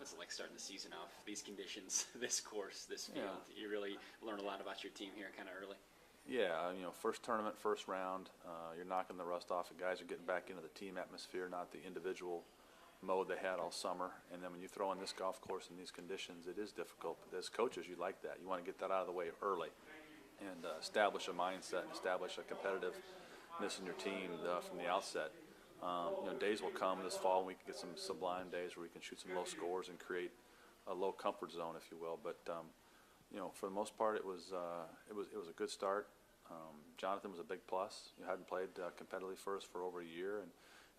What's it like starting the season off? These conditions, this course, this field. You really learn a lot about your team here kind of early. Yeah, first tournament, first round, you're knocking the rust off. The guys are getting back into the team atmosphere, not the individual mode they had all summer. And then when you throw in this golf course in these conditions, it is difficult. But as coaches, you like that. You want to get that out of the way early and establish a mindset and establish a competitiveness in your team from the outset. Days will come this fall, and we can get some sublime days where we can shoot some low scores and create a low comfort zone, if you will. But for the most part, it was a good start. Jonathan was a big plus. He hadn't played competitively for us for over a year,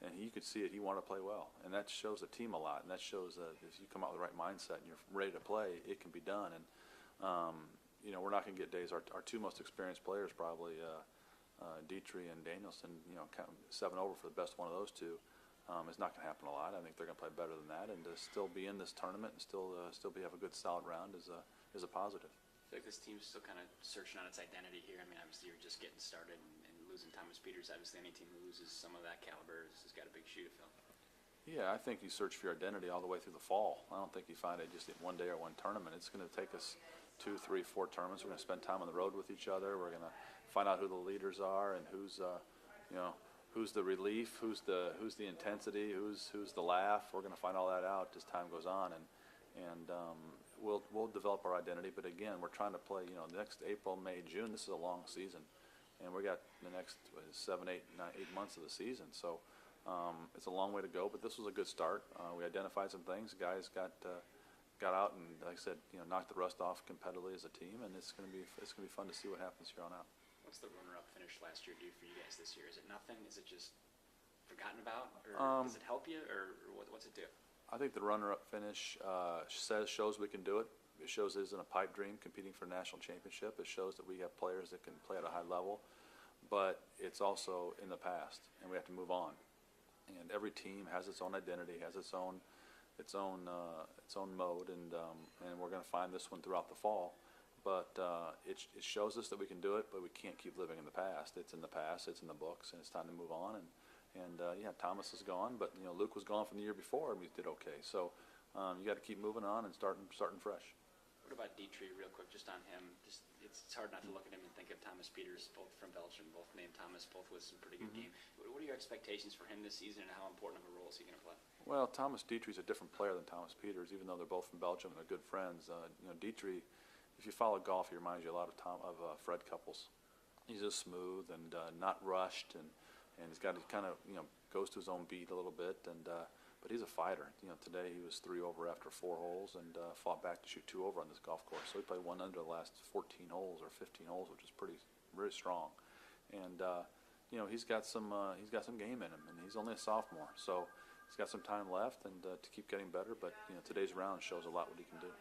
and you could see it. He wanted to play well, and that shows the team a lot. And that shows that if you come out with the right mindset and you're ready to play, it can be done. And we're not going to get days. Our two most experienced players probably. Dietrich and Danielson, 7 over for the best one of those two, is not going to happen a lot. I think they're going to play better than that, and to still be in this tournament and still have a good solid round is a positive. I feel like this team's still kind of searching on its identity here. I mean, obviously you're just getting started, and losing Thomas Pieters. Obviously, any team who loses some of that caliber has got a big shoe to fill. Yeah, I think you search for your identity all the way through the fall. I don't think you find it just in one day or one tournament. It's going to take us 2, 3, 4 tournaments. We're going to spend time on the road with each other. We're going to find out who the leaders are and who's the relief, who's the intensity, who's the laugh. We're going to find all that out as time goes on, and we'll develop our identity. But again, we're trying to play. Next April, May, June. This is a long season, and we got the next 7, 8, 8 months of the season. So it's a long way to go. But this was a good start. We identified some things. Guys got out and, like I said, knocked the rust off competitively as a team, and it's going to be fun to see what happens here on out. What's the runner-up finish last year do for you guys this year? Is it nothing? Is it just forgotten about, or does it help you, or what's it do? I think the runner-up finish shows we can do it. It shows it isn't a pipe dream competing for a national championship. It shows that we have players that can play at a high level, but it's also in the past, and we have to move on. And every team has its own identity, has its own mode, and we're going to find this one throughout the fall. But it shows us that we can do it, but we can't keep living in the past. It's in the past, it's in the books, and it's time to move on. And Thomas is gone, but Luke was gone from the year before, and we did okay. So you got to keep moving on and starting fresh. What about Dietrich, real quick, just on him? It's hard not to look at him and think of Thomas Pieters, both from Belgium, both named Thomas, both with some pretty good game. What are your expectations for him this season, and how important of a role is he going to play? Well, Thomas Dietrich's a different player than Thomas Pieters, even though they're both from Belgium and they're good friends. Dietrich, if you follow golf, he reminds you a lot of Fred Couples. He's just smooth and not rushed, and he's got to kind of goes to his own beat a little bit, but he's a fighter. Today he was 3 over after 4 holes and fought back to shoot 2 over on this golf course. So he played 1 under the last 14 holes or 15 holes, which is very strong. And he's got some game in him, and he's only a sophomore, so he's got some time left and to keep getting better. But today's round shows a lot what he can do.